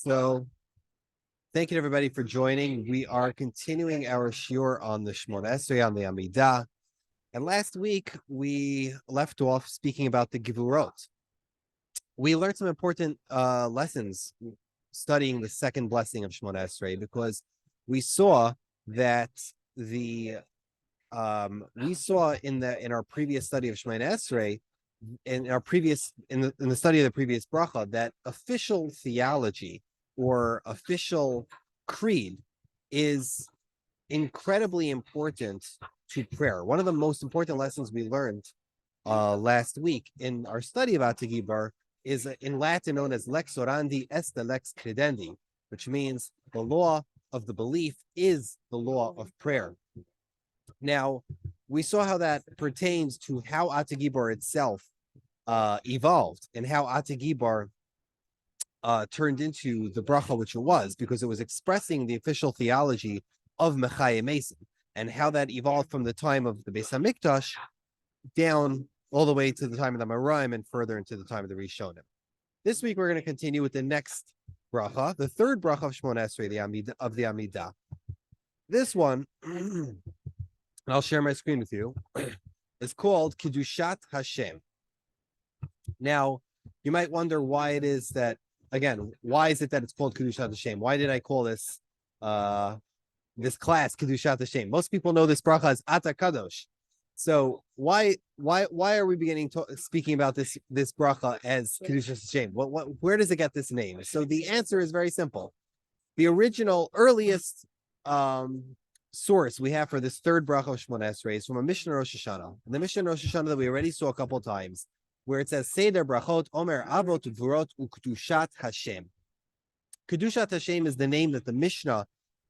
So thank you everybody for joining. We are continuing our shiur on the Shemona Esrei on the Amidah. And last week we left off speaking about the Gevurot. We learned some important lessons studying the second blessing of Shemona Esrei because we saw that in our previous study of Shemona Esrei, in the study of the previous bracha, that official theology or official creed is incredibly important to prayer. One of the most important lessons we learned last week in our study of Atah Kadosh is in Latin known as lex orandi est lex credendi, which means the law of the belief is the law of prayer. Now, we saw how that pertains to how Atah Kadosh itself evolved and how Atah Kadosh turned into the bracha which it was, because it was expressing the official theology of Mechayim Mason, and how that evolved from the time of the Beis Hamikdash down all the way to the time of the Amoraim and further into the time of the Rishonim. This week we're going to continue with the next bracha, the third bracha of Shemona Esrei, of the Amidah. This one, and I'll share my screen with you, is called Kedushat Hashem. Now, you might wonder why it is that, again, why is it that it's called Kedushat Hashem? Why did I call this this class Kedushat Hashem? Most people know this bracha as Atah Kadosh. So why are we speaking about this bracha as Kedushat Hashem? Where does it get this name? So the answer is very simple. The original earliest source we have for this third bracha of Shemona Esrei is from a Mishnah Rosh Hashanah. And the Mishnah Rosh Hashanah that we already saw a couple of times, where it says Seder Brachot Omer Avot Gvurot Ukedushat Hashem. Kedushat Hashem is the name that the Mishnah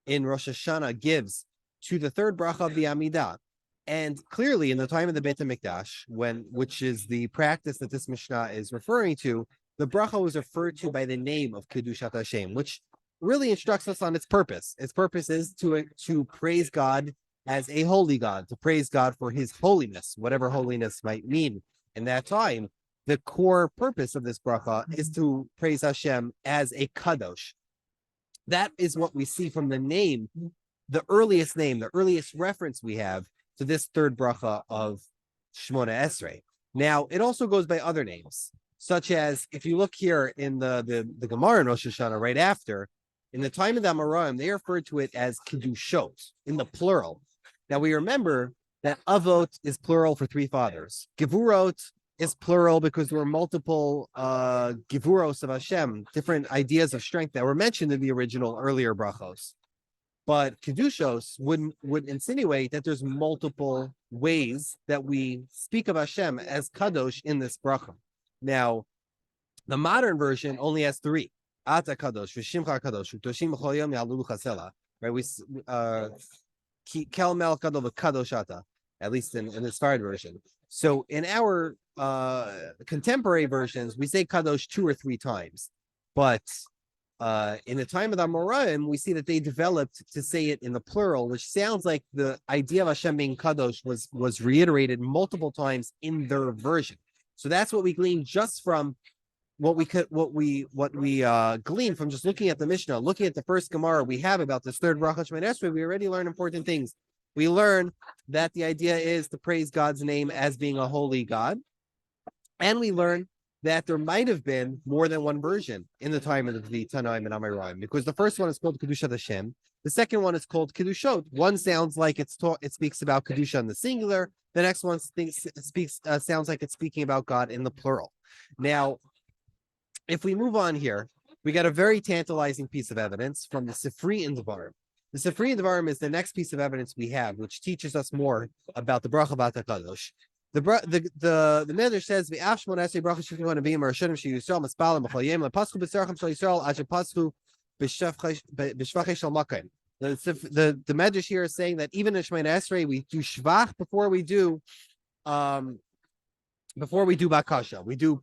in Rosh Hashanah gives to the third bracha of the Amidah. And clearly, in the time of the Beit HaMikdash, which is the practice that this Mishnah is referring to, the bracha was referred to by the name of Kedushat Hashem, which really instructs us on its purpose. Its purpose is to praise God as a holy God, to praise God for his holiness, whatever holiness might mean. In that time, the core purpose of this bracha is to praise Hashem as a Kadosh. That is what we see from the name, the earliest reference we have to this third bracha of Shemona Esrei. Now, it also goes by other names, such as, if you look here in the Gemara in Rosh Hashanah right after, in the time of the Amoraim, they referred to it as Kedushot, in the plural. Now, we remember that Avot is plural for three fathers. Gevurot is plural because there were multiple Gevuros of Hashem, different ideas of strength that were mentioned in the original earlier brachos. But Kedushos would insinuate that there's multiple ways that we speak of Hashem as Kadosh in this bracha. Now, the modern version only has three. Atah Kadosh, V'shimcha Kadosh, V'toshim B'chol Yom Ya'alulu Chasela. Right? We Kel Mel Kadol V'Kadosh Atah, at least in the Sfarad version. So in our contemporary versions, we say Kadosh 2 or 3 times. But in the time of the Amoraim, we see that they developed to say it in the plural, which sounds like the idea of Hashem being Kadosh was reiterated multiple times in their version. So that's what we glean just from what we glean from just looking at the Mishnah, looking at the first Gemara we have about this third bracha Shemona Esrei. We already learn important things. We learn that the idea is to praise God's name as being a holy God, and we learn that there might have been more than one version in the time of the Tanaim and Amoraim, because the first one is called Kedushat Hashem, the second one is called Kedushot. One sounds like it speaks about Kedusha in the singular. The next one sounds like it's speaking about God in the plural. Now, if we move on here, we got a very tantalizing piece of evidence from the Sifri in Devarim. The Sifri in Devarim is the next piece of evidence we have, which teaches us more about the bracha of Atah Kadosh. The Medrash says, "V'af Shemona Esrei bracha shifnu hanavim arishonim sheyisrael maspalim b'chol yom lepaschu b'tzarachem shel Yisrael ad shepaschu b'shvachei shel makayim." The Medrash here is saying that even in Shemona Esrei we do shvach before we do bakasha. We do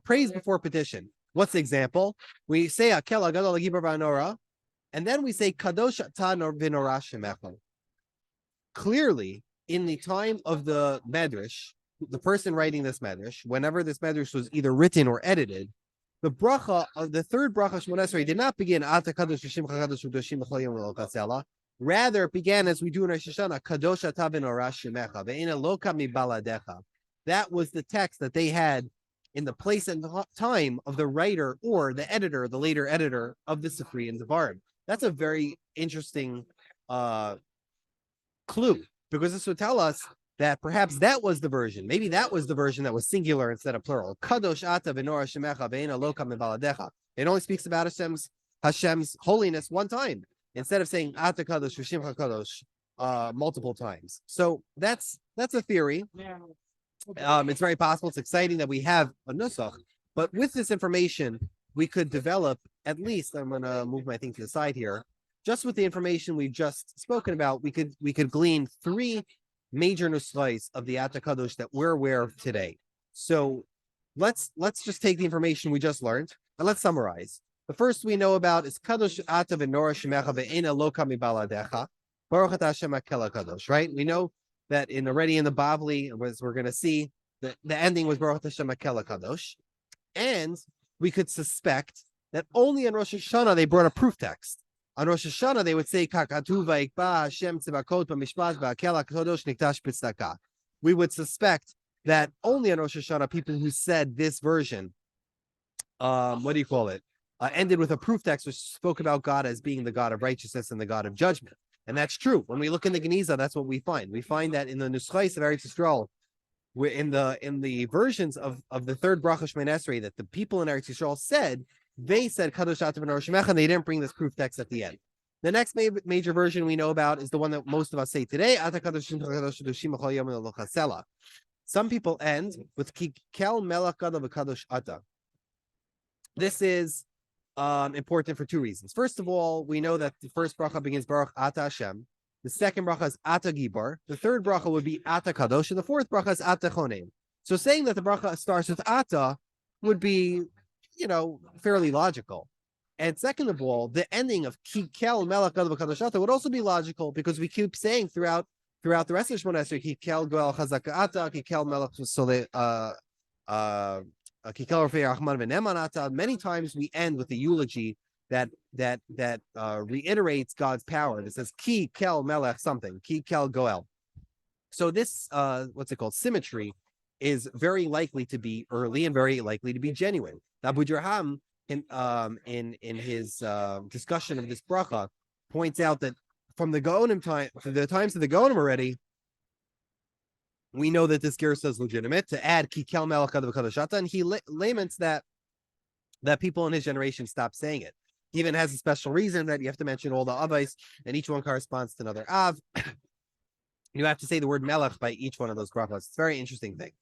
praise before petition. What's the example? We say Akel Agadol Agibor V'Anora, and then we say Kadosh Atah V'Nora Shemechol. Clearly, in the time of the Medrash, the person writing this Medrash, whenever this Medrash was either written or edited, the bracha of the third bracha Shmoneh Esrei did not begin Atah Kadosh V'Shimcha Kadosh V'Doshim B'Chol Yom V'Lo Chatzela. Rather, it began as we do in Rosh Hashanah, Kadosh Atah V'Norah Shemecha Ve'ena Loka Mibaladecha. That was the text that they had in the place and time of the writer or the editor, the later editor of the Sifri and Devarim. That's a very interesting clue, because this would tell us that perhaps that was the version. Maybe that was the version that was singular instead of plural. Kadosh Atah V'Norah Shemecha Ve'ena Loka Mibaladecha. It only speaks about Hashem's holiness one time, instead of saying Atah Kadosh V'Shimcha Kadosh multiple times. So that's a theory. It's very possible. It's exciting that we have a nusach, but with this information, we could develop at least. I'm going to move my thing to the side here. Just with the information we've just spoken about, we could glean three major nuschais of the Atah Kadosh that we're aware of today. So let's just take the information we just learned and let's summarize. The first we know about is Kadosh Atah V'Norah Shemecha Ve'ena Loka Mibaladecha. Baruch Atah Hashem HaKel HaKadosh, right? We know that already in the Bavli, as we're going to see, the ending was Baruch Atah Hashem HaKel HaKadosh. And we could suspect that only on Rosh Hashanah they brought a proof text. On Rosh Hashanah they would say, Kakatu Va'ikba Hashem Tzivakot B'Mishpat V'Hakel HaKadosh Nikdash B'Tzedakah. We would suspect that only on Rosh Hashanah people who said this version, ended with a proof text which spoke about God as being the God of righteousness and the God of judgment. And that's true. When we look in the Geniza, that's what we find. We find that in the Nuschais of Eretz Yisrael, in the versions of the third bracha Shmoneh Esrei that the people in Eretz Yisrael said, they said Kadosh Atah V'Norah Shemecha, and they didn't bring this proof text at the end. The next major version we know about is the one that most of us say today, Atah Kadosh V'Doshim B'Chol Yom V'Lo Chatzela. Some people end with Kikel Melech Gadol V'Kadosh Atah. This is important for two reasons. First of all, we know that the first bracha begins Baruch Atah Hashem. The second bracha is Atah Gibar. The third bracha would be Atah Kadosh, and the fourth bracha is Atah Chonem. So saying that the bracha starts with Atah would be, fairly logical. And second of all, the ending of Kikel Melech Gadol V'Kadosh Atah would also be logical, because we keep saying throughout the rest of Shmoneh Esrei, Kikel Goel Chazak Atah, Kikel Melech Soleh Many times we end with a eulogy that reiterates God's power. It says Ki Kel Melech something, Ki Kel Goel. So this symmetry is very likely to be early and very likely to be genuine. Abu Dirham in his discussion of this bracha points out that from the Gaonim time, from the times of the Gaonim already, we know that this gersa is legitimate to add Kikel Melech Gadol V'Kadosh Atah, and he laments that people in his generation stopped saying it. He even has a special reason that you have to mention all the avos, and each one corresponds to another av. You have to say the word melech by each one of those brachos. It's a very interesting thing.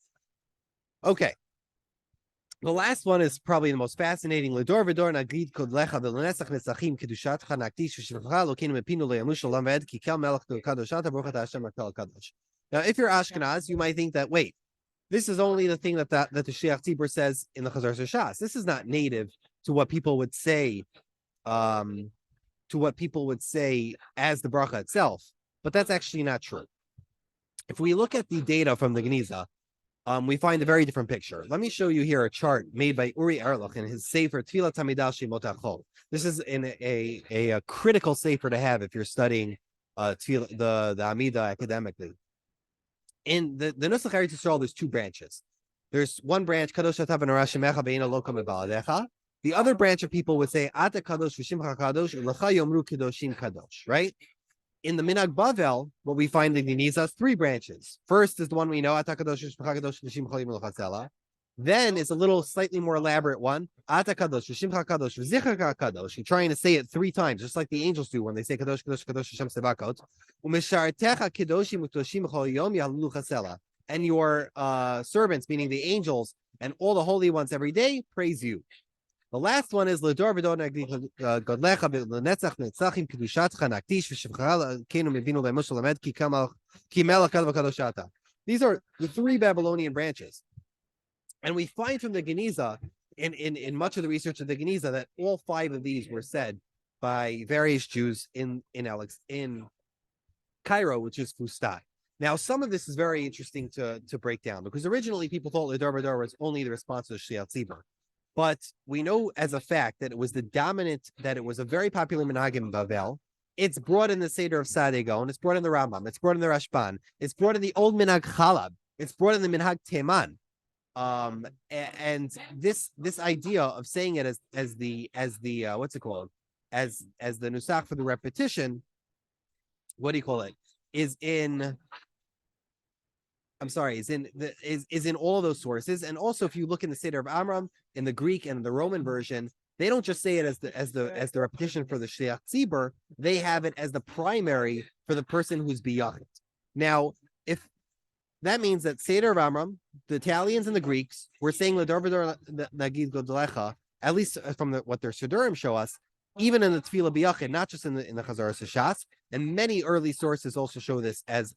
Okay. The last one is probably the most fascinating. Ledor v'dor nagid kodlecha v'lenesach nesachim kedushat chanaktish v'shivcha lokinu mepinu le'yamush lamed Kikel Melech Gadol V'Kadosh Atah Baruch Atah Hashem HaKel HaKadosh. Now, if you're Ashkenaz, you might think that, wait, this is only the thing that the Shliach Tzibur says in the Chazar Shas. This is not native to what people would say, as the bracha itself. But that's actually not true. If we look at the data from the Geniza, we find a very different picture. Let me show you here a chart made by Uri Erlich in his Sefer Tfilat Tamidal Shemot HaChol. This is a critical sefer to have if you're studying the Amida academically. In the Nusach Eretz Yisrael, there's two branches. There's one branch, Kadosh Atah V'Norah Shemecha Ve'ena Loka Mibaladecha. The other branch of people would say, Atah Kadosh V'Shimcha Kadosh U'Lecha Yomru Kedoshim Kadosh, right? In the Minhag Bavel, what we find in the Geniza is three branches. First is the one we know, Atah Kadosh V'Shimcha Kadosh V'Shim Chol Yom Chatzela. Then it's a little slightly more elaborate one, Atah Kadosh V'Shimcha Kadosh V'Zichra Kadosh. You're trying to say it three times, just like the angels do when they say Kadosh Kadosh Kadosh Hashem Tzivakot. U'Mishartecha Kedoshim U'Kedoshim Chol Yom Yahalelu Chatzela. And your servants, meaning the angels and all the holy ones every day, praise you. The last one is Ledor v'dor nagdi godlecha v'lenetzach netzachim kedushatcha naktish v'shivcha kenu mevinu le'mush lamed ki melech gadol v'kadosh atah. These are the three Babylonian branches, and we find from the Geniza in much of the research of the Geniza that all five of these were said by various Jews in Cairo, which is Fustai. Now, some of this is very interesting to break down, because originally people thought Ledor v'dor was only the response to the Shliach Tzibur. But we know as a fact that it was that it was a very popular minhag in Bavel. It's brought in the Seder of Sadegon, it's brought in the Rambam, it's brought in the Rashban, it's brought in the old minhag Chalab, it's brought in the minhag Teman. And this idea of saying it as the what's it called, as the nusach for the repetition, what do you call it, is in all of those sources. And also, if you look in the Seder of Amram in the Greek and the Roman version, they don't just say it as the repetition for the Shliach Tzibur, they have it as the primary for the person who's beyond. Now, if that means that Seder of Amram, the Italians and the Greeks were saying L'dor v'dor nagid godlecha, at least from what their Sidurim show us, even in the Tefillah B'yachid, not just in the Chazaras Hashatz, and many early sources also show this as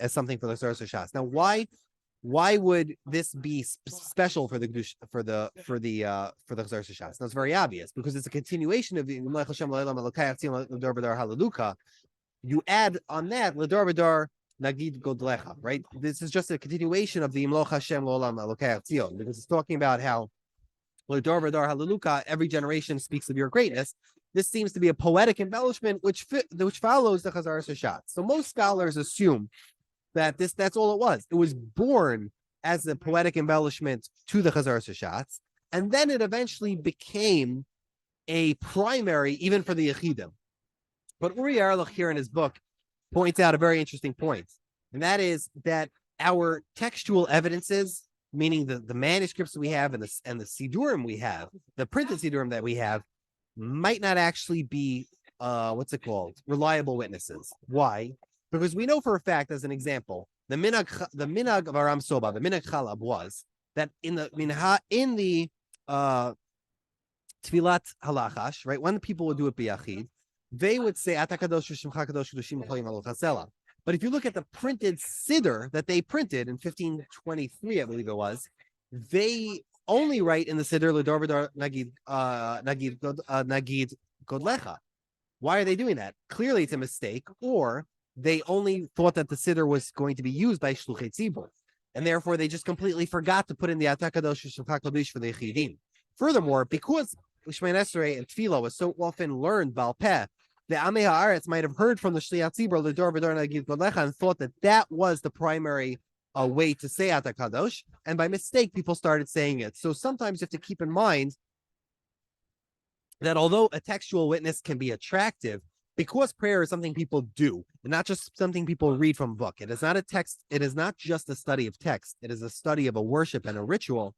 something for the Chazaras Hashatz. Now, why would this be special for the Chazaras Hashatz? Now, it's very obvious because it's a continuation of the you add on that L'dor v'dor nagid godlecha, right? This is just a continuation of the Imloch Hashem L'olam Elokei Tzion, because it's talking about how L'dor v'dor haleluka, every generation speaks of your greatness. This seems to be a poetic embellishment which follows the Chazaras Hashatz. So most scholars assume that that's all it was. It was born as a poetic embellishment to the Chazaras Hashatz, and then it eventually became a primary even for the Yechidim. But Uri Erlich here in his book points out a very interesting point, and that is that our textual evidences, meaning the manuscripts we have and the Sidurim we have, the printed Sidurim that we have, might not actually be reliable witnesses. Why? Because we know for a fact, as an example, the minhag of Aram Soba, the minhag Chalab, was that in the Tfilat Halachash, right, when the people would do it biyachid, they would say Atah Kadosh Shemcha Kadosh Kedushim Cholim Alo Chasela. But if you look at the printed Siddur that they printed in 1523, I believe it was, they only write in the Siddur L'dor v'dor nagid godlecha. Why are they doing that? Clearly, it's a mistake, or they only thought that the Siddur was going to be used by Shluchei Tzibur, and therefore they just completely forgot to put in the Atah Kadosh Shemcha Kadosh for the Yechidim. Furthermore, because Shemay Esrei and Tefillah was so often learned Baal Peh, the Amei Haaretz might have heard from the Shliach Tzibur L'dor v'dor nagid godlecha and thought that was the primary way to say Atah Kadosh, and by mistake people started saying it. So sometimes you have to keep in mind that although a textual witness can be attractive, because prayer is something people do and not just something people read from a book, it is not a text, it is not just a study of text, it is a study of a worship and a ritual.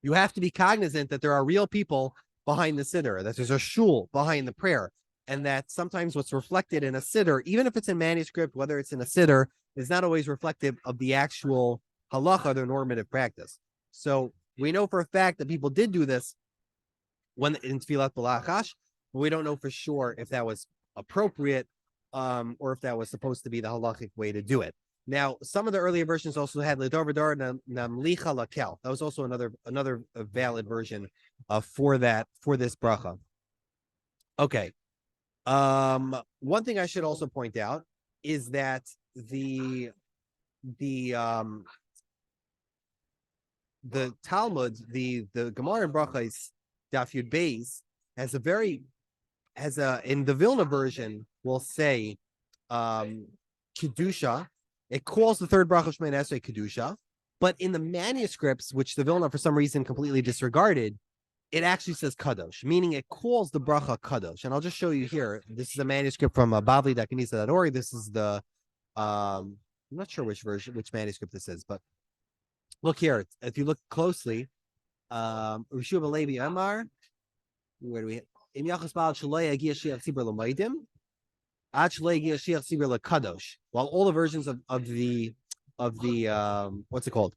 You have to be cognizant that there are real people behind the siddur, that there's a shul behind the prayer, and that sometimes what's reflected in a siddur, even if it's in manuscript, whether it's in a siddur, is not always reflective of the actual halacha, the normative practice. So we know for a fact that people did do this when in Tfilat B'lachash, but we don't know for sure if that was appropriate or if that was supposed to be the halachic way to do it. Now, some of the earlier versions also had L'dor v'dor namlicha lakel. That was also another valid version for this bracha. Okay. One thing I should also point out is that the Talmud, the Gemara in Brachos, Daf Yud Beis, in the Vilna version will say Kedusha. It calls the third bracha Shemay Esrei Kedusha, but in the manuscripts, which the Vilna for some reason completely disregarded, it actually says Kadosh, meaning it calls the bracha Kadosh. And I'll just show you here. This is a manuscript from bavli.kanisa.org. This is I'm not sure which manuscript this is, but look here. If you look closely, Rishuv Alevi Amar, where do we? Im Yachas Baal Shaloya Gia Shiach Tzibur L'Maidim, Ad Shaloya Gia Shiach Tzibur L'Kadosh. While all the versions of the what's it called?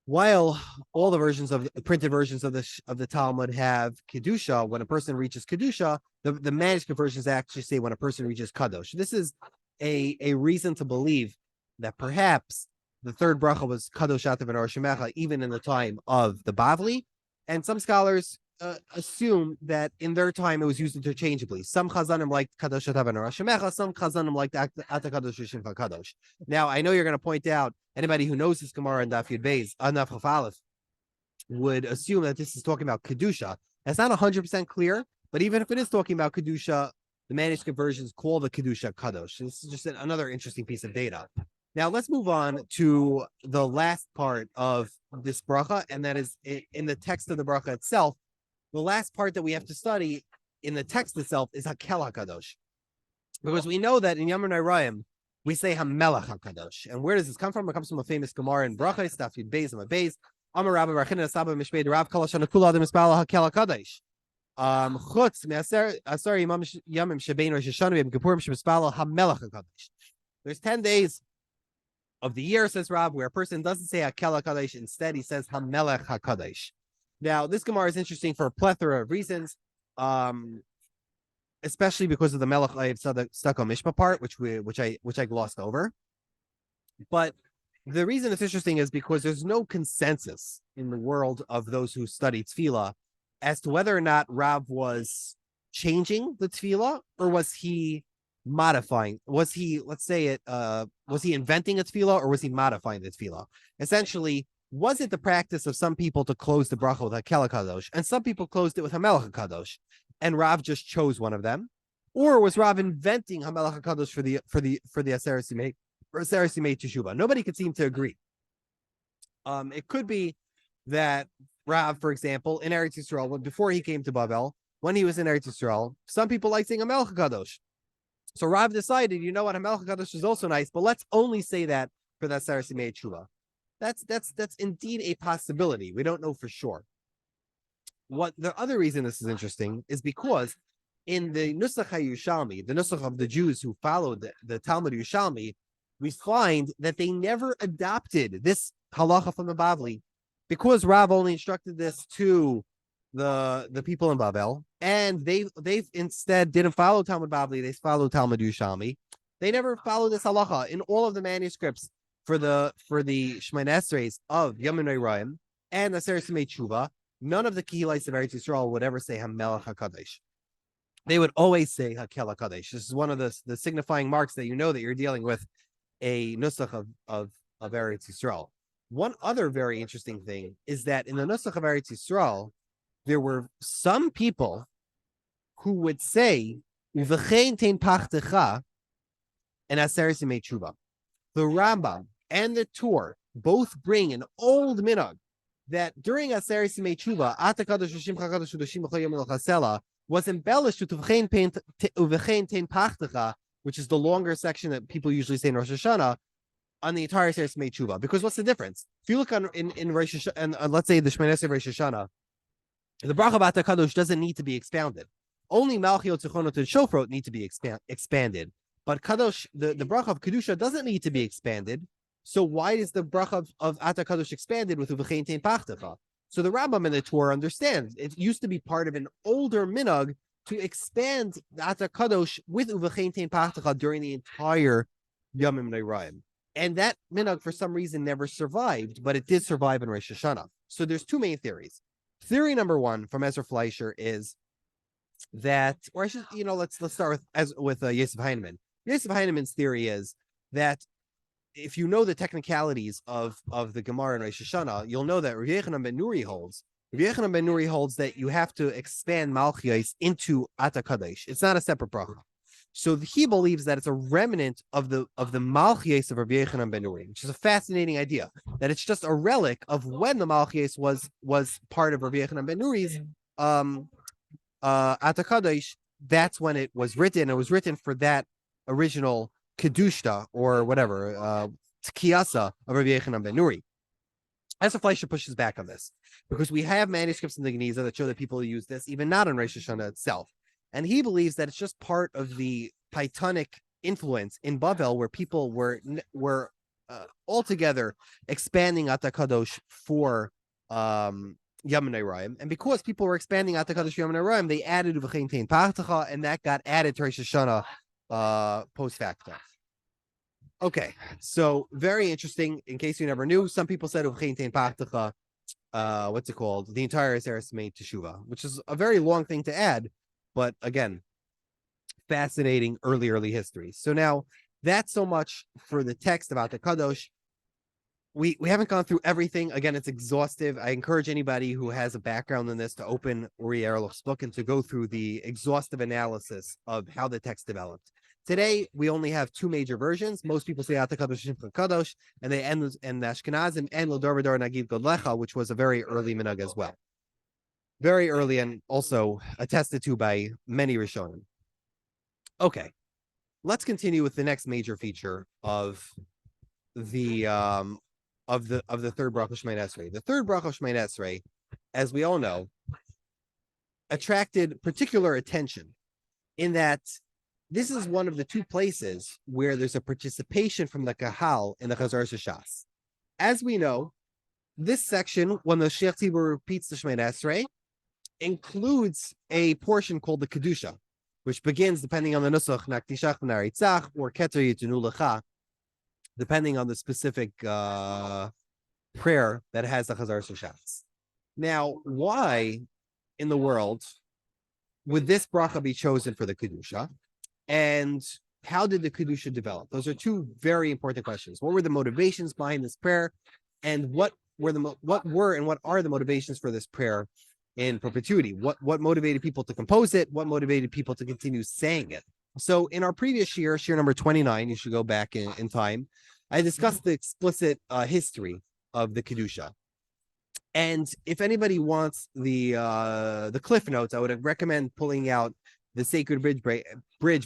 While all the versions of the printed versions of the Talmud have Kedusha, when a person reaches Kedusha, the manuscript versions actually say when a person reaches Kadosh. This is a reason to believe that perhaps the third bracha was Kadosh Atav and Shemecha even in the time of the Bavli, and some scholars assume that in their time it was used interchangeably. Some Chazanim liked Kadosh Atav and Shemecha, some Chazanim liked Atah Kadosh Shemcha Kadosh. Now I know you're going to point out, anybody who knows this Gemara in Daf Yud Beis, Naf Chaf Aleph, would assume that this is talking about Kedusha. That's not 100% clear, but even if it is talking about Kedusha, the manuscript versions call the Kedusha Kadosh. This is just another interesting piece of data. Now let's move on to the last part of this bracha, and that is in the text of the bracha itself. The last part that we have to study in the text itself is Atah Kadosh, because we know that in Yamin Rayim we say Hamelach HaKadosh. And where does this come from? It comes from a famous Gemara in Bracha, Staf Yud Beis and Beis. Amar Rabba Rachina Saba Mishmei Rav Kol Shana Kula Adam Mispala HaKel HaKadosh. Chutz Me'asar Yamim Shebein Rosh Hashanah Yom Kippurim Shemispala Hamelach HaKadosh. There's 10 days of the year, says Rav, where a person doesn't say HaKel HaKadosh. Instead, he says Hamelach HaKadosh. Now, this Gemara is interesting for a plethora of reasons. Especially because of the Melech Stako Mishpa part, which I glossed over. But the reason it's interesting is because there's no consensus in the world of those who study tefillah as to whether or not Rav was changing the tefillah or was he modifying. Was he, let's say it, was he inventing a tefillah or was he modifying the tefillah? Essentially, was it the practice of some people to close the bracha with Hakel HaKadosh and some people closed it with Hamelach HaKadosh? And Rav just chose one of them, or was Rav inventing Hamelach HaKadosh for the Aseret Simei or Aseret Simei Teshuvah? Nobody could seem to agree. It could be that Rav, for example, in Eretz Yisrael, before he came to Babel, when he was in Eretz Yisrael, some people like saying Hamelach HaKadosh. So Rav decided, you know what, Hamelach HaKadosh is also nice, but let's only say that for the Aseret Simei Teshuvah. That's indeed a possibility. We don't know for sure. What the other reason this is interesting is because in the Nusach HaYushalmi, the Nusach of the Jews who followed the Talmud Yushalmi, we find that they never adopted this halacha from the Bavli because Rav only instructed this to the people in Babel, and they instead didn't follow Talmud Bavli, they followed Talmud Yushalmi. They never followed this halacha in all of the manuscripts for the Shemona Esreis of Yamin Rayim and the Aseret Simei Teshuvah. None of the Kehillites of Eretz Yisrael would ever say Hamelach HaKadosh. They would always say Hakel HaKadosh. This is one of the signifying marks that you know that you're dealing with a nusach of Eretz Yisrael. One other very interesting thing is that in the nusach of Eretz Yisrael, there were some people who would say Uvechein tein pachtecha and Aseret Simei Teshuvah. The Rambam and the Tur both bring an old minhag that during Aseret Simei Teshuvah, Atah Kadosh Shimcha Kadosh Udoshim B'chol Yom L'Chasela was embellished with Uvechein Tein Pachtecha, which is the longer section that people usually say in Rosh Hashanah, on the entire Aseret Simei Teshuvah. Because what's the difference? If you look in Rosh Hashanah, and let's say the Shemona Esrei Rosh Hashanah, the Bracha of Atah Kadosh doesn't need to be expanded. Only Malchiot Zichronot and Shofrot need to be expanded. But Kadosh, the Bracha of Kedusha doesn't need to be expanded. So why is the bracha of Atah Kadosh expanded with Uvechein Tein Pachtecha? So the Rambam and the Torah understand it used to be part of an older minhag to expand the Atah Kadosh with Uvechein Tein Pachtecha during the entire Yamim Rayim. And that minhag for some reason never survived, but it did survive in Rosh Hashanah. So there's two main theories. Theory number one from Ezra Fleischer is that, or I should, let's start with Yosef Heinemann. Yosef Heinemann's theory is that if you know the technicalities of the Gemara in Rosh Hashanah, you'll know that Rav Yochanan ben Nuri holds. Rav Yochanan ben Nuri holds that you have to expand Malchios into Atah Kadosh. It's not a separate bracha. So he believes that it's a remnant of the Malchios of Rav Yochanan ben Nuri, which is a fascinating idea. That it's just a relic of when the Malchios was part of Rav Yochanan ben Nuri's Atah Kadosh. That's when it was written. It was written for that original Kedusha or whatever, Tkiyasa of Rabbi Yochanan ben Nuri. Ezra Fleischer pushes back on this because we have manuscripts in the Geniza that show that people use this, even not in Rosh Hashanah itself. And he believes that it's just part of the Pythonic influence in Babel where people were altogether expanding Atah Kadosh for Yamin Rayim. And because people were expanding Atah Kadosh for Yamin Rayim, they added Uvechein Tein Pachtecha, and that got added to Rosh Hashanah post facto. Okay, so very interesting. In case you never knew, some people said Uvechein Tein Pachtecha, what's it called? The entire Aseret Simei Teshuvah, which is a very long thing to add, but again, fascinating early history. So now that's so much for the text about the Kadosh. we haven't gone through everything. Again, it's exhaustive. I encourage anybody who has a background in this to open Uri Erlich's book and to go through the exhaustive analysis of how the text developed. Today, we only have two major versions. Most people say Atah Kadosh, and they end in the Ashkenazim and L'dor v'dor Nagid Godlecha, which was a very early minhag as well. Very early and also attested to by many Rishonim. Okay, let's continue with the next major feature of the third Beracha Shemoneh Esrei. The third Beracha Shemoneh Esrei, as we all know, attracted particular attention in that this is one of the two places where there's a participation from the Kahal in the Chazar Shas. As we know, this section, when the Sheikh Tzibur repeats the Shemoneh Esrei, includes a portion called the Kedusha, which begins, depending on the Nusach, Naktishach V'naritzach, or Keter Yitunu Lecha, depending on the specific prayer that has the Chazar Shas. Now, why in the world would this bracha be chosen for the Kedusha? And how did the Kedusha develop? Those are two very important questions. What were the motivations behind this prayer? And what are the motivations for this prayer in perpetuity? What motivated people to compose it? What motivated people to continue saying it? So in our previous shir number 29, you should go back in time, I discussed the explicit history of the Kedusha. And if anybody wants the cliff notes, I would recommend pulling out the Sacred Bridge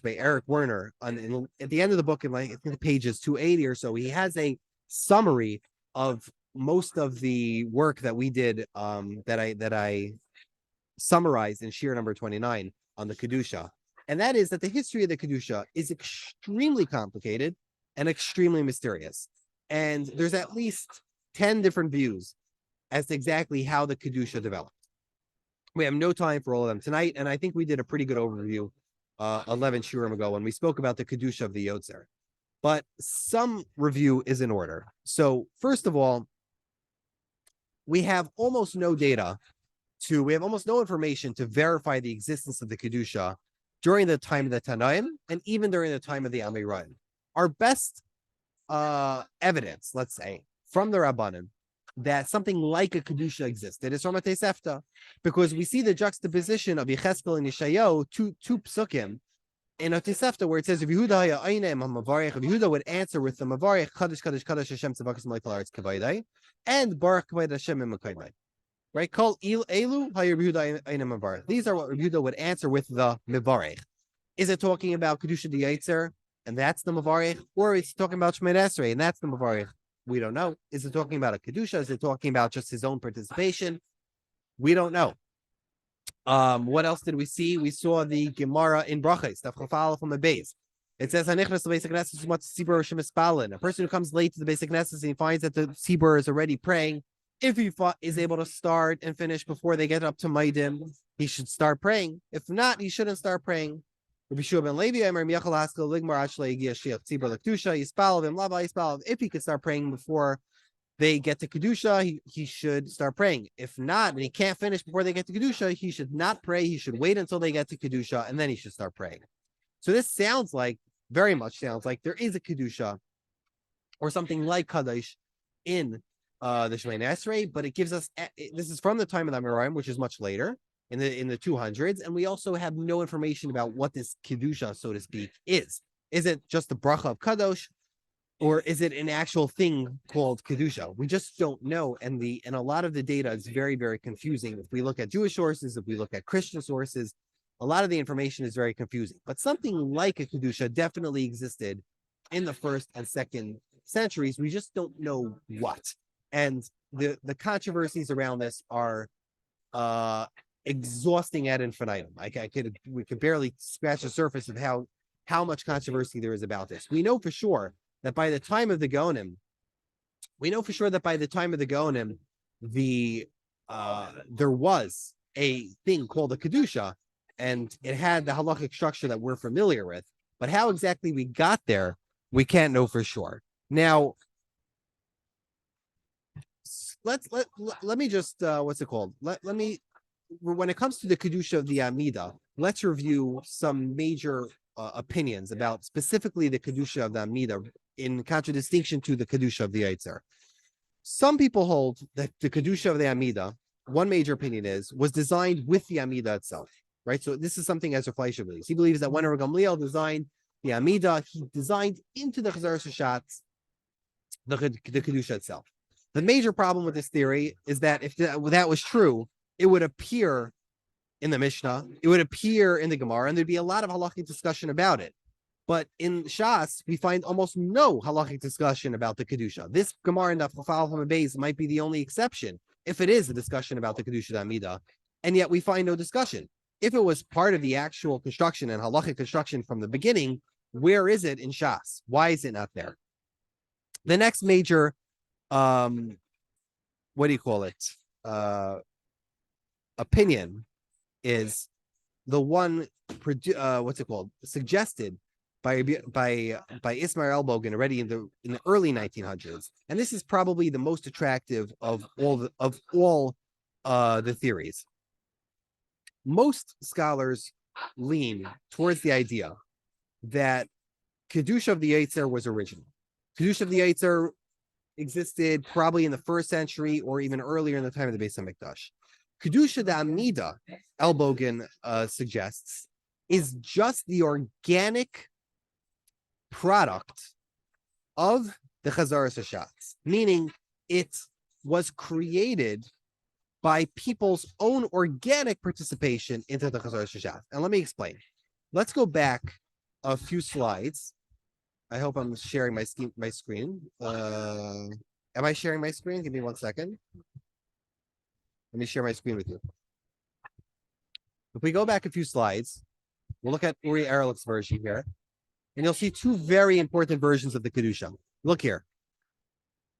by Eric Werner at the end of the book, in I think pages 280 or so. He has a summary of most of the work that we did that I summarized in shir number 29 on the Kedusha. And that is that the history of the Kedusha is extremely complicated and extremely mysterious. And there's at least 10 different views as to exactly how the Kedusha developed. We have no time for all of them tonight, and I think we did a pretty good overview 11 shurim ago when we spoke about the Kedusha of the Yotzer. But some review is in order. So first of all, we have almost no information to verify the existence of the Kedusha during the time of the Tanaim and even during the time of the Amoraim. Our best evidence, let's say, from the Rabbanim, that something like a Kedusha existed is from a Tosefta, because we see the juxtaposition of Yecheskel and Yeshayahu, two psukim, in a Tosefta where it says, if Yehuda would answer with the Mavarech, Kadosh, Kadosh, Kadosh, Hashem Tzavachas Malach La'aretz Kavaydai, and Baruch Kavod Hashem Imakaydai. Right? Call Elu Hayir Yehuda Einam Mavarech. These are what Yehuda would answer with the Mavarech. Is it talking about Kedusha the Yetzer, and that's the Mavarech, or is it talking about Shemoneh Esrei, and that's the Mavarech? We don't know. Is it talking about a Kedusha? Is it talking about just his own participation? We don't know. What else did we see? We saw the Gemara in Brachos, Daf Chafal from the base. It says, a person who comes late to the basic necessity and finds that the Tzibur is already praying, if he is able to start and finish before they get up to Maidim, he should start praying. If not, he shouldn't start praying. If he could start praying before they get to Kedusha, he should start praying. If not, and he can't finish before they get to Kedusha, he should not pray. He should wait until they get to Kedusha, and then he should start praying. So this very much sounds like there is a Kedusha or something like Kadosh in the Shemoneh Esrei, but it gives us, this is from the time of the Amoraim, which is much later, in the 200s, and we also have no information about what this Kedusha, so to speak, is. Is it just the bracha of Kadosh, or is it an actual thing called Kedusha? We just don't know, and a lot of the data is very, very confusing. If we look at Jewish sources, if we look at Christian sources, a lot of the information is very confusing. But something like a Kedusha definitely existed in the 1st and 2nd centuries. We just don't know what. And the controversies around this are exhausting ad infinitum. We could barely scratch the surface of how much controversy there is about this. We know for sure that by the time of the Gaonim, there was a thing called a Kedusha, and it had the halachic structure that we're familiar with. But how exactly we got there, we can't know for sure. Now, let me just what's it called? Let me, when it comes to the Kedusha of the Amida, let's review some major opinions about specifically the Kedusha of the Amida in contradistinction to the Kedusha of the Yetzer. Some people hold that the Kedusha of the Amida, one major opinion was designed with the Amida itself, right? So this is something Ezra Fleischer believes. He believes that when Rav Gamliel designed the Amida, he designed into the Chazar Shashat the Kedusha itself. The major problem with this theory is that if that was true, it would appear in the Mishnah, it would appear in the Gemara, and there'd be a lot of halachic discussion about it. But in Shas, we find almost no halachic discussion about the Kedusha. This Gemara in the Chafal from Beis might be the only exception, if it is a discussion about the Kedusha Amida, and yet we find no discussion. If it was part of the actual construction and halachic construction from the beginning, where is it in Shas? Why is it not there? The next major, opinion is the one, suggested by Ismail Elbogen already in the early 1900s, and this is probably the most attractive of all the theories. Most scholars lean towards the idea that Kedusha of the Yetzer was original. Kedusha of the Yetzer existed probably in the 1st century or even earlier in the time of the Beis HaMikdash. Kedusha da Amida, Elbogen suggests, is just the organic product of the Chazar Shashat, meaning it was created by people's own organic participation into the Chazar Shashat. And let me explain. Let's go back a few slides. I hope I'm sharing my screen. Am I sharing my screen? Give me 1 second. Let me share my screen with you. If we go back a few slides, we'll look at Uri Erlich's version here, and you'll see two very important versions of the Kedusha. Look here.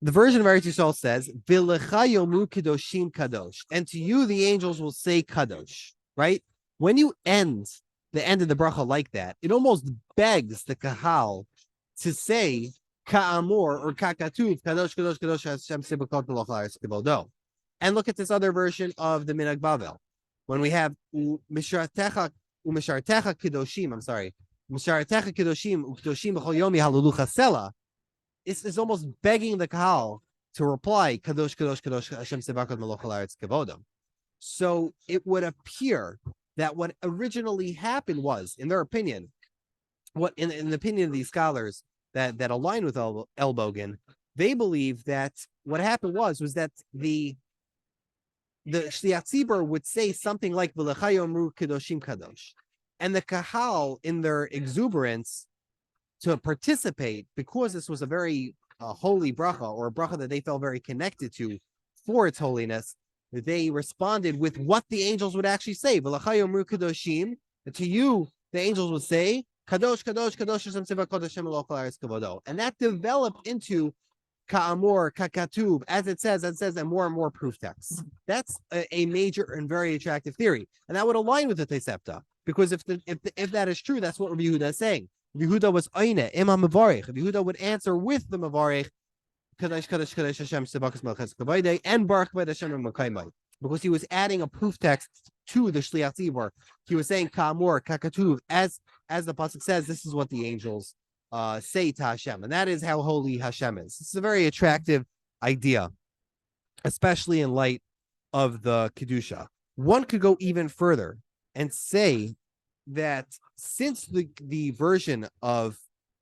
The version of Eretz Yisrael says, "V'lecha yomu kedoshim kadosh," and to you the angels will say kadosh. Right? When you end the end of the bracha like that, it almost begs the kahal to say ka'amor or kakatuv kadosh kadosh kadosh Hashem sebekot melach haaretz kevodo. And look at this other version of the Minhag Bavel. When we have Mishartecha Kedoshim, Mishartecha Kedoshim Ukedoshim B'chol Yomi Hallelu Chasela, this is almost begging the Kahal to reply Kadosh Kadosh Kadosh Hashem Sebakot Melach Haaretz Kevodo. So it would appear that what originally happened was, in their opinion, what in the opinion of these scholars that align with Elbogen, they believe that what happened was that the Shliach Tzibur would say something like "V'lecha yomru kedoshim kadosh," and the Kahal, in their exuberance to participate, because this was a very holy bracha, or a bracha that they felt very connected to for its holiness, they responded with what the angels would actually say. "V'lecha yomru kedoshim," to you, the angels would say "Kadosh, Kadosh, Kadosh Hashem Tzivakot Hashem Melach Haaretz Kevodo," and that developed into Ka'amor, Kakatuv, as it says, and more proof texts. That's a major and very attractive theory, and that would align with the Tosefta, because if that is true, that's what Rabbi Yehuda is saying. Rabbi Yehuda was Oine, Imam Mavarech. Rabbi Yehuda would answer with the Mavarech, Kadosh, Kadosh, Kadosh Hashem Sebakas Melchas Kavayde, and Baruch V'ed Hashem Mekaymai, because he was adding a proof text to the Shliach Tzibur. He was saying Ka'amor, Kakatuv, as the pasuk says, this is what the angels say to Hashem, and that is how holy Hashem is. It's a very attractive idea, especially in light of the Kedusha. One could go even further and say that since the version of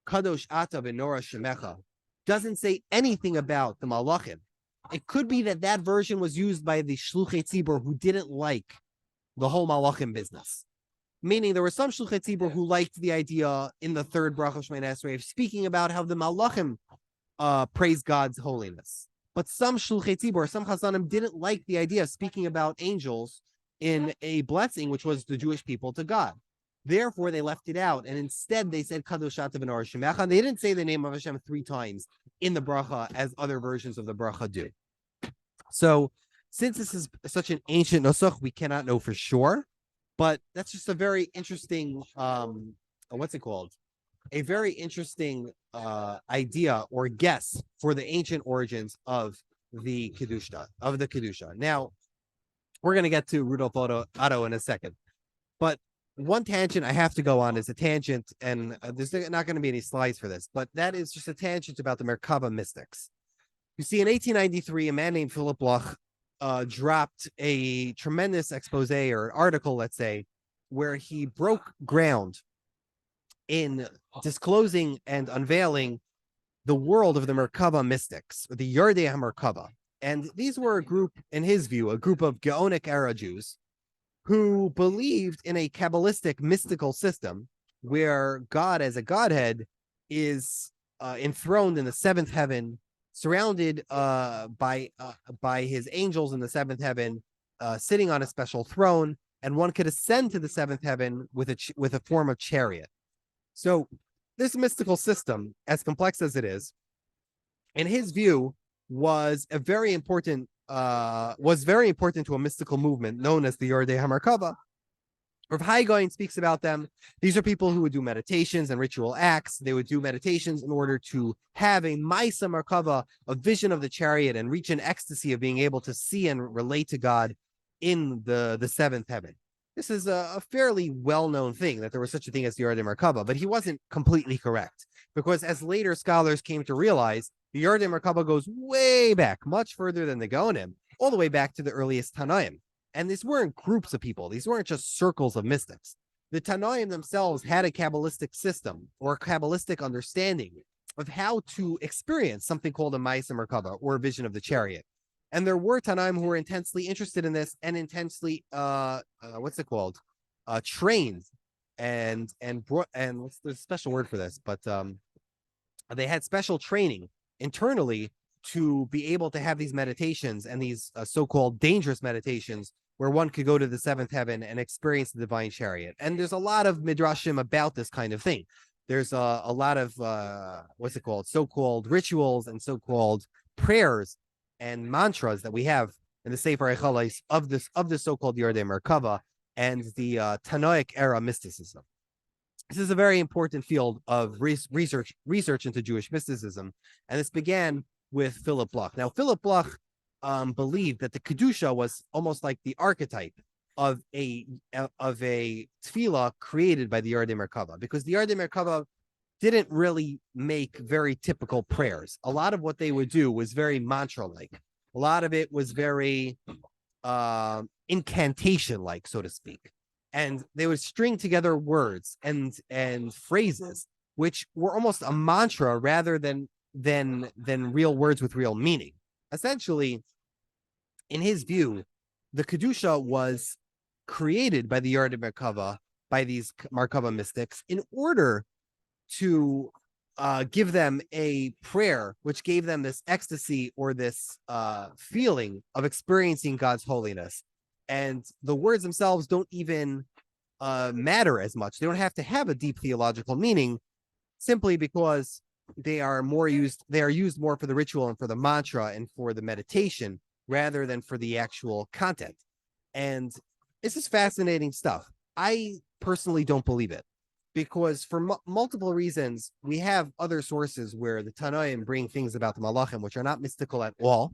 Kadosh Atah V'Nora Shemecha doesn't say anything about the Malachim, it could be that version was used by the Shluchei Tzibur who didn't like the whole Malachim business. Meaning there were some Shluchei Tzibur who liked the idea in the 3rd bracha of Shemoneh Esrei of speaking about how the Malachim praise God's holiness. But some Shluchei Tzibur, some Chasanim, didn't like the idea of speaking about angels in a blessing, which was the Jewish people to God. Therefore, they left it out, and instead they said Kadosh Atah V'Nora Shemecha, and they didn't say the name of Hashem 3 times in the bracha as other versions of the bracha do. So, since this is such an ancient Nusach, we cannot know for sure. But that's just a very interesting, a very interesting idea or guess for the ancient origins of the Kedusha. Now, we're going to get to Rudolf Otto in a second. But one tangent I have to go on is a tangent, and there's not going to be any slides for this, but that is just a tangent about the Merkava mystics. You see, in 1893, a man named Philip Bloch dropped a tremendous expose or article, let's say, where he broke ground in disclosing and unveiling the world of the Merkava mystics, or the Yardei HaMerkava. And these were a group, in his view, a group of Gaonic era Jews who believed in a Kabbalistic mystical system where God as a Godhead is enthroned in the seventh heaven, surrounded by his angels in the seventh heaven, sitting on a special throne, and one could ascend to the seventh heaven with a form of chariot. So this mystical system, as complex as it is, in his view, was very important to a mystical movement known as the Yardei HaMerkava. Rav Hai Gaon speaks about them. These are people who would do meditations and ritual acts. They would do meditations in order to have a Maisa Merkava, a vision of the chariot, and reach an ecstasy of being able to see and relate to God in the seventh heaven. This is a fairly well-known thing, that there was such a thing as the Yardei Merkava, but he wasn't completely correct, because as later scholars came to realize, the Yardei Merkava goes way back, much further than the Gaonim, all the way back to the earliest Tanaim. And these weren't groups of people. These weren't just circles of mystics. The Tanaim themselves had a Kabbalistic system or a Kabbalistic understanding of how to experience something called a Maisa Merkava, or a vision of the chariot. And there were Tanaim who were intensely interested in this and intensely, trained and there's a special word for this, but they had special training internally to be able to have these meditations and these so-called dangerous meditations where one could go to the seventh heaven and experience the divine chariot. And there's a lot of midrashim about this kind of thing. There's a lot of so-called rituals and so-called prayers and mantras that we have in the Sefer Echalais of the so-called Yardei Merkava and the Tanoic era mysticism. This is a very important field of research into Jewish mysticism, and this began with Philip Bloch. Now, Philip Bloch believed that the Kedusha was almost like the archetype of a tefillah created by the Yardei Merkava, because the Yardei Merkava didn't really make very typical prayers. A lot of what they would do was very mantra-like. A lot of it was very incantation-like, so to speak. And they would string together words and phrases, which were almost a mantra rather than real words with real meaning. Essentially, in his view, the Kedusha was created by the Yardei Merkava, by these Merkava mystics, in order to give them a prayer which gave them this ecstasy or this feeling of experiencing God's holiness. And the words themselves don't even matter as much. They don't have to have a deep theological meaning, simply because they are used more for the ritual and for the mantra and for the meditation rather than for the actual content. And this is fascinating stuff. I personally don't believe it, because for multiple reasons, we have other sources where the Tanaim bring things about the Malachim which are not mystical at all.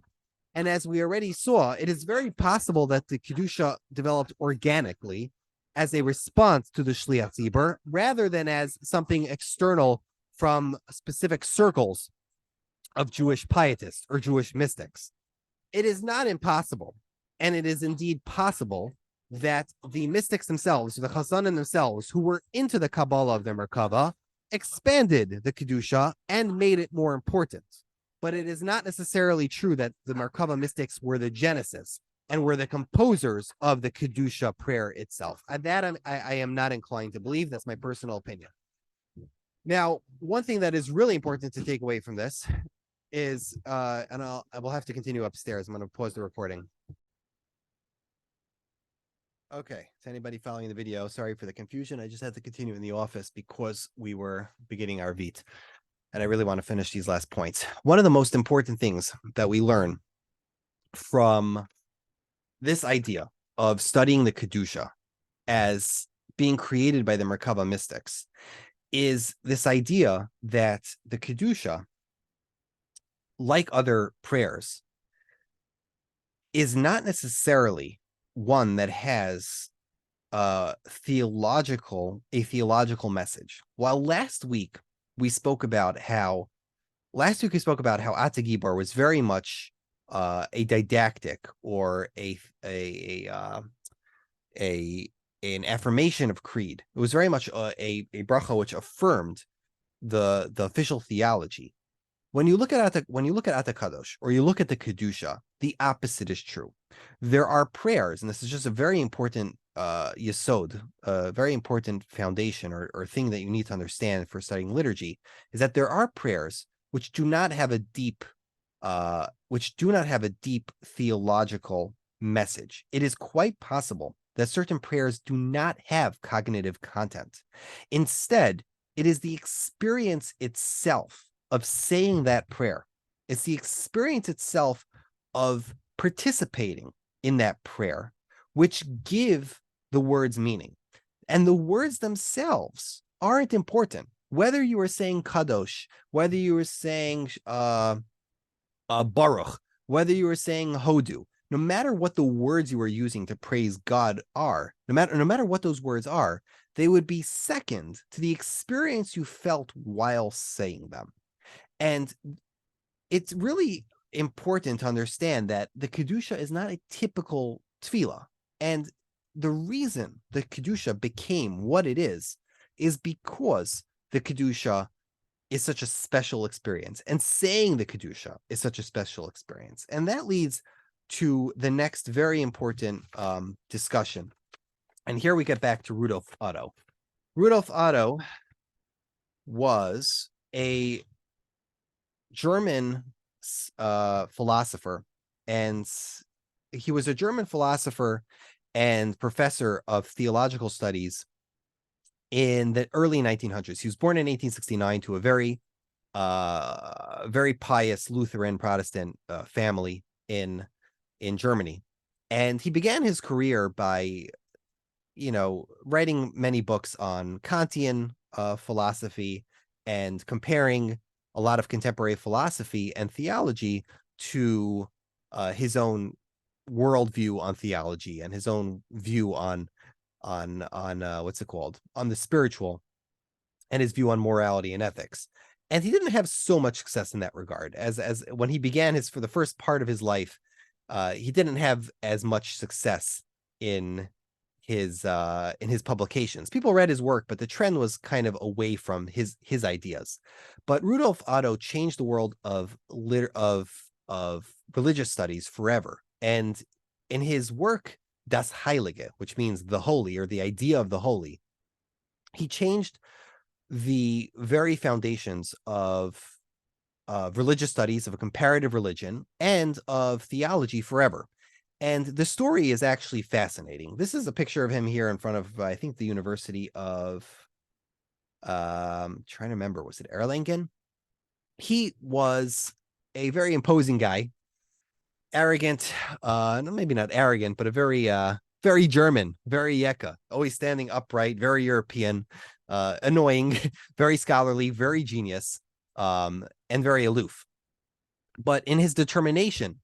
And as we already saw, it is very possible that the Kedusha developed organically as a response to the Shliach Tzibur, rather than as something external from specific circles of Jewish pietists or Jewish mystics. It is not impossible, and it is indeed possible, that the mystics themselves, the Chasanim themselves, who were into the Kabbalah of the Merkava, expanded the Kedusha and made it more important. But it is not necessarily true that the Merkava mystics were the genesis and were the composers of the Kedusha prayer itself. That I am not inclined to believe. That's my personal opinion. Now, one thing that is really important to take away from this is, I will have to continue upstairs. I'm going to pause the recording. Okay, to anybody following the video, sorry for the confusion. I just had to continue in the office because we were beginning our Vit, and I really want to finish these last points. One of the most important things that we learn from this idea of studying the Kedusha as being created by the Merkava mystics is this idea that the Kedusha, like other prayers, is not necessarily one that has a theological message. While last week we spoke about how last week we spoke about how Atah was very much a didactic or an affirmation of creed. It was very much a bracha which affirmed the official theology. When you look at Atah Kadosh or you look at the Kedusha, the opposite is true. There are prayers, and this is just a very important yesod, a very important foundation or thing that you need to understand for studying liturgy, is that there are prayers which do not have a deep theological message. It is quite possible that certain prayers do not have cognitive content. Instead, it is the experience itself of saying that prayer. It's the experience itself of participating in that prayer, which give the words meaning. And the words themselves aren't important. Whether you are saying Kadosh, whether you are saying Baruch, whether you are saying Hodu, no matter what the words you are using to praise God are, no matter what those words are, they would be second to the experience you felt while saying them. And it's really important to understand that the Kedusha is not a typical tefillah. And the reason the Kedusha became what it is because the Kedusha is such a special experience. And saying the Kedusha is such a special experience. And that leads to the next very important discussion. And here we get back to Rudolf Otto. Rudolf Otto was a German philosopher, and he was a German philosopher and professor of theological studies in the early 1900s. He was born in 1869 to a very pious Lutheran Protestant family in Germany, and he began his career by writing many books on Kantian philosophy and comparing a lot of contemporary philosophy and theology to his own worldview on theology and his own view on what's it called, on the spiritual, and his view on morality and ethics. And he didn't have so much success in that regard as when he began for the first part of his life. He didn't have as much success in his publications. People read his work, but the trend was kind of away from his ideas. But Rudolf Otto changed the world of religious studies forever. And in his work, Das Heilige, which means the holy or the idea of the holy, he changed the very foundations of religious studies, of a comparative religion, and of theology forever. And the story is actually fascinating. This is a picture of him here in front of, I think, the University of, trying to remember, was it Erlangen? He was a very imposing guy, arrogant, maybe not arrogant, but a very German, very Yeka, always standing upright, very European, annoying, very scholarly, very genius, and very aloof. But in his determination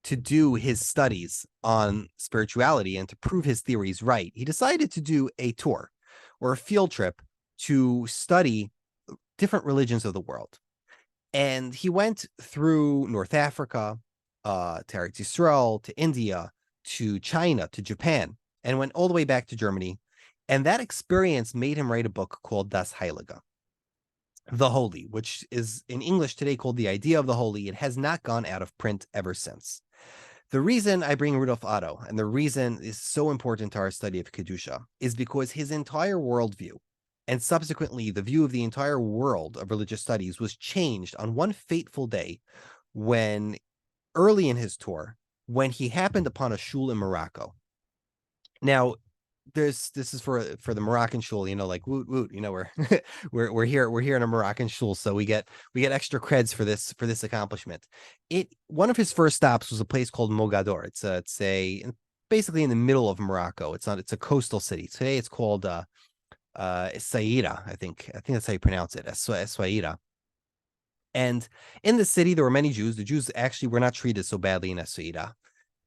to do his studies on spirituality and to prove his theories right, he decided to do a tour or a field trip to study different religions of the world. And he went through North Africa, to Eretz Yisrael, to India, to China, to Japan, and went all the way back to Germany. And that experience made him write a book called Das Heilige, the Holy, which is in English today called The Idea of the Holy. It has not gone out of print ever since. The reason I bring Rudolf Otto, and the reason is so important to our study of Kedusha, is because his entire worldview, and subsequently the view of the entire world of religious studies, was changed on one fateful day when, early in his tour, when he happened upon a shul in Morocco. Now, this is for the Moroccan shul, like woot woot, we're here in a Moroccan shul, so we get extra creds for this accomplishment. One of his first stops was a place called Mogador. It's basically in the middle of Morocco. It's a coastal city. Today it's called Essaouira, I think that's how you pronounce it, Essaouira. And in the city there were many Jews. The Jews actually were not treated so badly in Essaouira,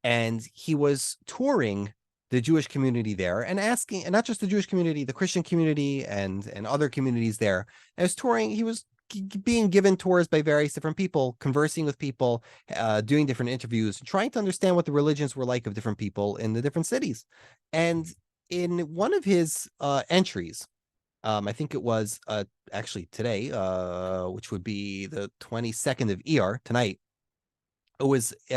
and he was touring the Jewish community there and asking, and not just the Jewish community, the Christian community and other communities there. He was being given tours by various different people, conversing with people, doing different interviews, trying to understand what the religions were like of different people in the different cities. And in one of his entries, I think it was actually today, which would be the 22nd of Iyar, tonight. I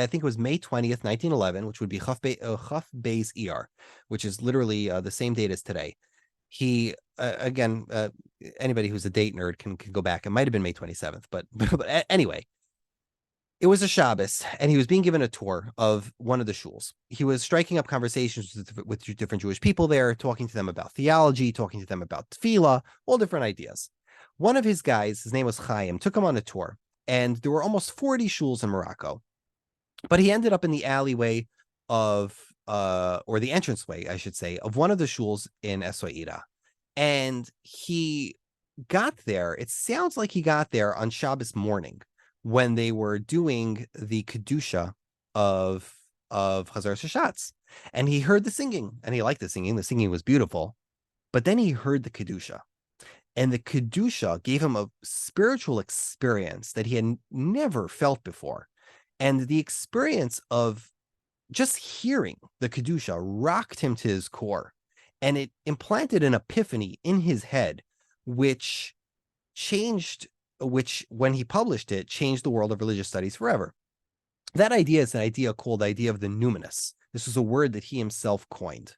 think it was May 20th, 1911, which would be Chaf Beis Iyar, which is literally the same date as today. He, again, anybody who's a date nerd can go back. It might have been May 27th, but anyway, it was a Shabbos, and he was being given a tour of one of the shuls. He was striking up conversations with different Jewish people there, talking to them about theology, talking to them about tefillah, all different ideas. One of his guys, his name was Chaim, took him on a tour, and there were almost 40 shuls in Morocco. But he ended up in the alleyway of, or the entranceway, I should say, of one of the shuls in Essaouira. And he got there, it sounds like he got there on Shabbos morning when they were doing the Kedusha of Chazar Shashatz. And he heard the singing, and he liked the singing. The singing was beautiful. But then he heard the Kedusha. And the Kedusha gave him a spiritual experience that he had never felt before. And the experience of just hearing the Kedusha rocked him to his core. And it implanted an epiphany in his head, which, when he published it, changed the world of religious studies forever. That idea is an idea called the idea of the Numinous. This was a word that he himself coined.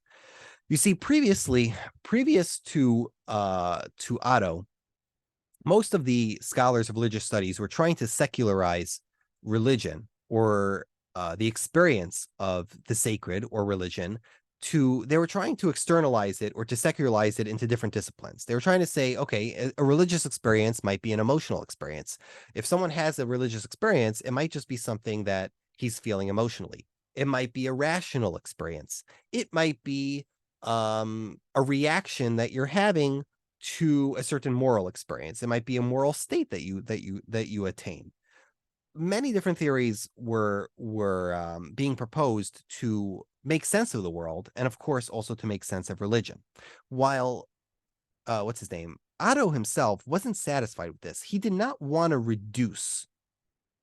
You see, previous to Otto, most of the scholars of religious studies were trying to secularize religion, or the experience of the sacred or religion. They were trying to externalize it or to secularize it into different disciplines. They were trying to say, okay, a religious experience might be an emotional experience. If someone has a religious experience, it might just be something that he's feeling emotionally. It might be a rational experience. It might be a reaction that you're having to a certain moral experience. It might be a moral state that you attain. Many different theories were being proposed to make sense of the world, and of course also to make sense of religion. While what's his name, Otto himself wasn't satisfied with this. He did not want to reduce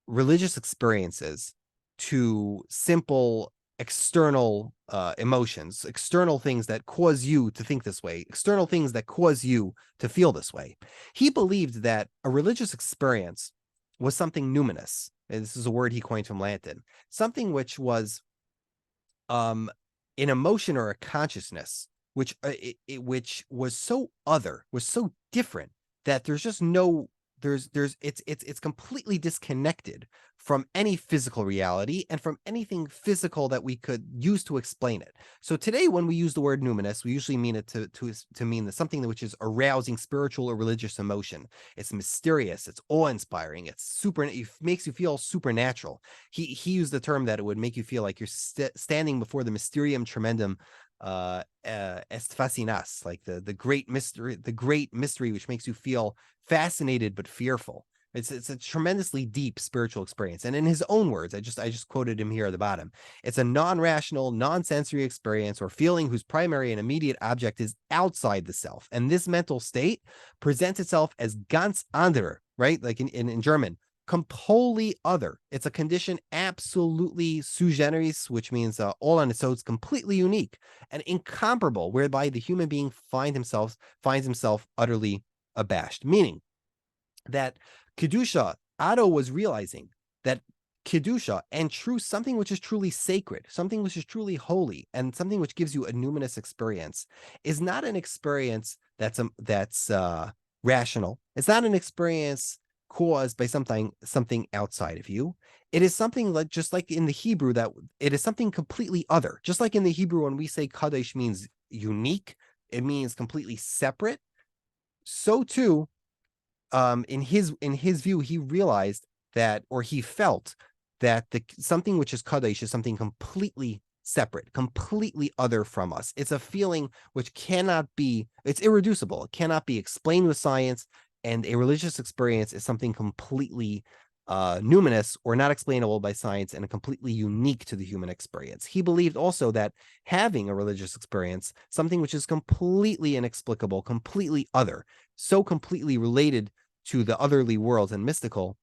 religious experiences to simple external emotions, external things that cause you to think this way, external things that cause you to feel this way. He believed that a religious experience was something numinous. And this is a word he coined from Latin, something which was an emotion or a consciousness, which was so other, was so different, that there's just no, it's completely disconnected from any physical reality and from anything physical that we could use to explain it. So today, when we use the word numinous, we usually mean it to mean that something which is arousing spiritual or religious emotion. It's mysterious, it's awe-inspiring, it makes you feel supernatural. He used the term that it would make you feel like you're standing before the mysterium tremendum est fascinas, like the great mystery which makes you feel fascinated but fearful. It's a tremendously deep spiritual experience. And in his own words, I just quoted him here at the bottom, it's a non-rational, non-sensory experience or feeling whose primary and immediate object is outside the self. And this mental state presents itself as ganz andere, right? Like in German, completely other. It's a condition absolutely sui generis, which means all on its own. It's completely unique and incomparable, whereby the human being finds himself utterly abashed. Meaning that Kedusha, Otto was realizing that Kedusha and something which is truly sacred, something which is truly holy, and something which gives you a numinous experience is not an experience that's rational. It's not an experience caused by something outside of you. It is something like, just like in the Hebrew, that it is something completely other. Just like in the Hebrew, when we say Kadosh means unique, it means completely separate. So too, in his view, he realized that, or he felt that something which is Kadosh is something completely separate, completely other from us. It's a feeling which it's irreducible. It cannot be explained with science, and a religious experience is something completely numinous or not explainable by science and completely unique to the human experience. He believed also that having a religious experience, something which is completely inexplicable, completely other, so completely related to the otherly worlds and mystical,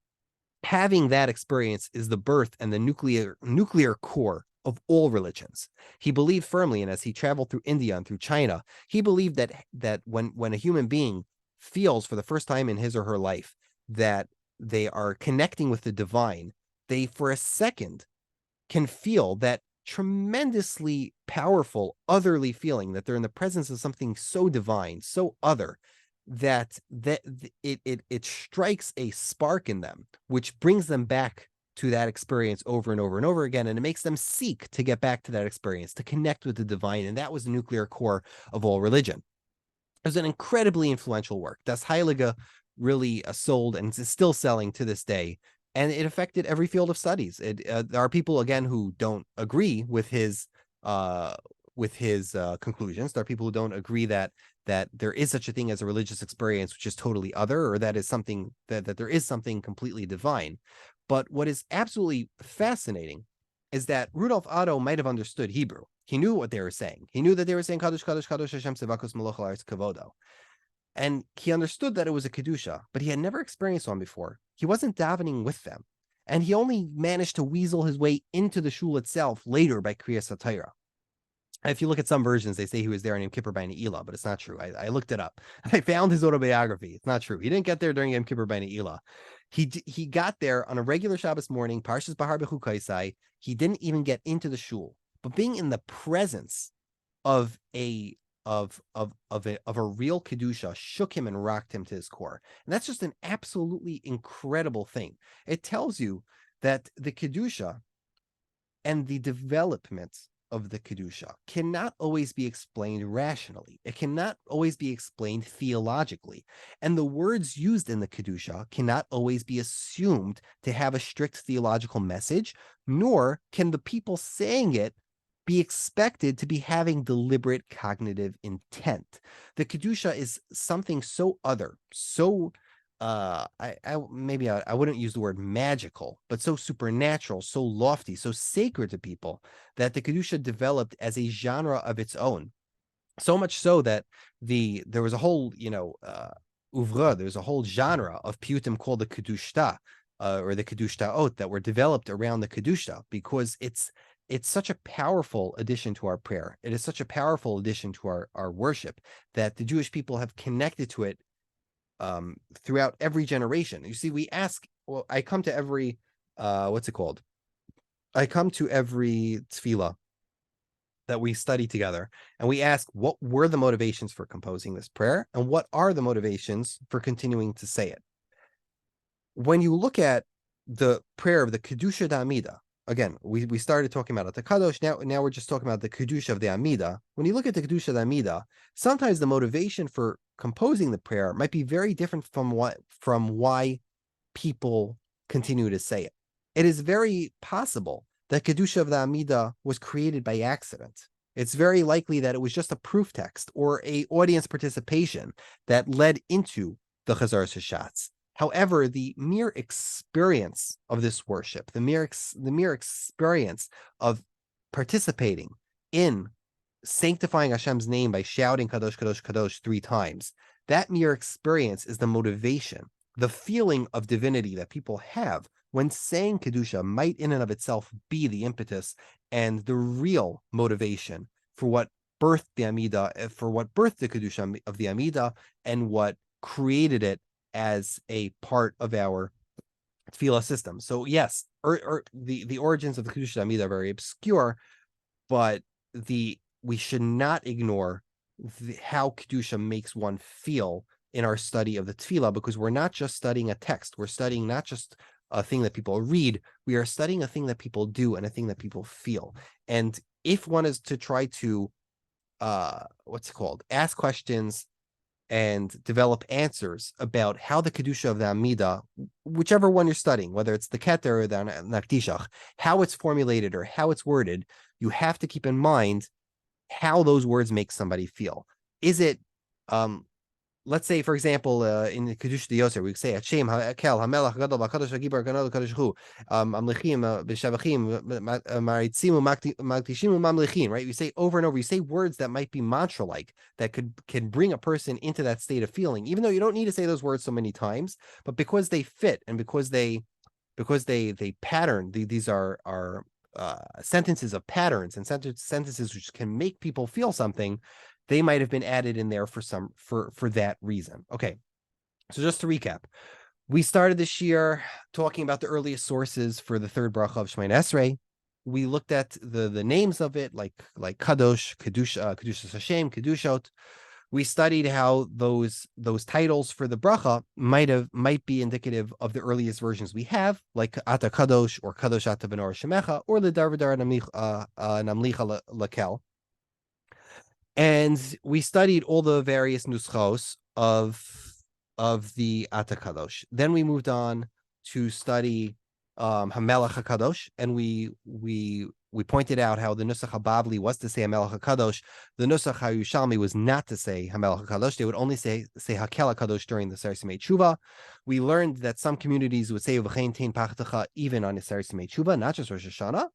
having that experience is the birth and the nuclear core of all religions. He believed firmly, and as he traveled through India and through China, he believed that when a human being feels for the first time in his or her life that they are connecting with the divine, they for a second can feel that tremendously powerful otherly feeling, that they're in the presence of something so divine, so other, that it strikes a spark in them, which brings them back to that experience over and over and over again, and it makes them seek to get back to that experience, to connect with the divine. And that was the nuclear core of all religion. It was an incredibly influential work. Das Heilige really sold and is still selling to this day, and it affected every field of studies. There are people, again, who don't agree with his conclusions. There are people who don't agree that there is such a thing as a religious experience which is totally other, or that is something that there is something completely divine. But what is absolutely fascinating is that Rudolf Otto might have understood Hebrew. He knew what they were saying. He knew that they were saying Kadosh, Kadosh, Kadosh, Hashem Tzevakus Melech Haaretz Kavodo. And he understood that it was a Kedusha, but he had never experienced one before. He wasn't davening with them. And he only managed to weasel his way into the shul itself later by Kriyas HaTorah. If you look at some versions, they say he was there on Yom Kippur by Ne'ilah, but it's not true. I looked it up. I found his autobiography. It's not true. He didn't get there during Yom Kippur by Ne'ilah. He got there on a regular Shabbos morning, Parshas Bahar Bechukaisai. He didn't even get into the shul. But being in the presence of a real Kedusha shook him and rocked him to his core. And that's just an absolutely incredible thing. It tells you that the Kedusha and the development of the Kedusha cannot always be explained rationally. It cannot always be explained theologically. And the words used in the Kedusha cannot always be assumed to have a strict theological message, nor can the people saying it be expected to be having deliberate cognitive intent. The Kedusha is something so other, so I wouldn't use the word magical, but so supernatural, so lofty, so sacred to people, that the Kedusha developed as a genre of its own. So much so that there was a whole, oeuvre, there's a whole genre of piyutim called the Kedusha, or the Kedushaot, that were developed around the Kedusha, because it's such a powerful addition to our prayer. It is such a powerful addition to our worship that the Jewish people have connected to it throughout every generation. You see, I come to every I come to every tefillah that we study together, and we ask, what were the motivations for composing this prayer, and what are the motivations for continuing to say it? When you look at the prayer of the Kedusha d'Amida, again, we started talking about Atah Kadosh. Now we're just talking about the Kedusha of the Amida. When you look at the Kedusha of the Amida, sometimes the motivation for composing the prayer might be very different from why people continue to say it. It is very possible that Kedusha of the Amida was created by accident. It's very likely that it was just a proof text or a audience participation that led into the Chazar Hashatz. However, the mere experience of this worship, the mere experience of participating in sanctifying Hashem's name by shouting Kadosh, Kadosh, Kadosh 3 times, that mere experience is the motivation, the feeling of divinity that people have when saying Kedusha might in and of itself be the impetus and the real motivation for what birthed the Amida, for what birthed the Kedusha of the Amida, and what created it as a part of our tefillah system. So yes, the origins of the Kedusha Amida are very obscure, but we should not ignore how Kedusha makes one feel in our study of the tefillah, because we're not just studying a text. We're studying not just a thing that people read. We are studying a thing that people do and a thing that people feel. And if one is to try to ask questions and develop answers about how the Kedusha of the Amida, whichever one you're studying, whether it's the Keter or the Naktishach, how it's formulated or how it's worded, you have to keep in mind how those words make somebody feel. Is it let's say, for example, in the Kedusha Yosef, we say Hashem, Hakel, Hamelach, Gadol, Hakadosh, Hagibar, Ganol, Kadosh Hu, Amlechim, B'Shavachim, Maritzim, Magdishim, Mamlechim. Right? You say over and over. You say words that might be mantra-like, that can bring a person into that state of feeling, even though you don't need to say those words so many times, but because they fit and because they pattern. These are sentences of patterns and sentences which can make people feel something. They might have been added in there for that reason. Okay, so just to recap, we started this year talking about the earliest sources for the third bracha of Shemoneh Esrei. We looked at the names of it, like Kadosh, Kedusha, Kedusha Hashem, Kedushot. We studied how those titles for the bracha might be indicative of the earliest versions we have, like Atah Kadosh or Kadosh Atah Benor Shemecha or L'Dar V'Dar Namlicha Lakel. And we studied all the various nuschos of the Atah Kadosh. Then we moved on to study Hamelach HaKadosh, and we pointed out how the Nusach HaBavli was to say Hamelach HaKadosh. The Nusach HaYushalmi was not to say Hamelach HaKadosh. They would only say Hakel HaKadosh during the Seir Simei Tshuva. We learned that some communities would say V'chein Tein Pachtecha even on the Seir Simei Tshuva, not just Rosh Hashanah.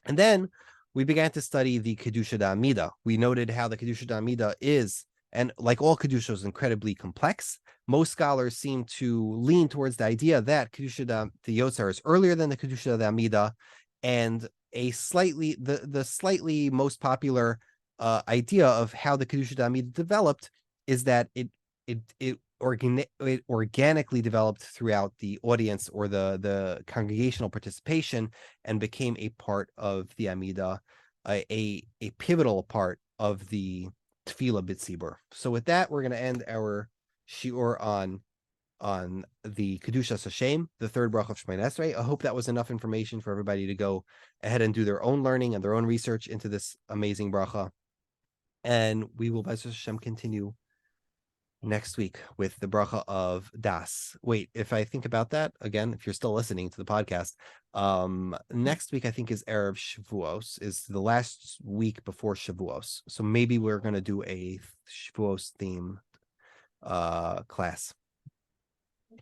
And then we began to study the Kedusha D'Amida. We noted how the Kedusha D'Amida is, and like all Kedusha, is incredibly complex. Most scholars seem to lean towards the idea that Kedusha D'Yotzar is earlier than the Kedusha D'Amida, and the slightly most popular idea of how the Kedusha D'Amida developed is that it organically developed throughout the audience or the congregational participation and became a part of the Amida, a pivotal part of the Tefillah B'Tzibur. So with that, we're going to end our shiur on the Kedushas Hashem, the third bracha of Shemoneh Esrei. I hope that was enough information for everybody to go ahead and do their own learning and their own research into this amazing bracha. And we will, B'ezras Hashem, continue next week with the bracha of Das. Wait, if I think about that again, if you're still listening to the podcast, next week I think is Erev Shavuos, is the last week before Shavuos. So maybe we're going to do a Shavuos theme class.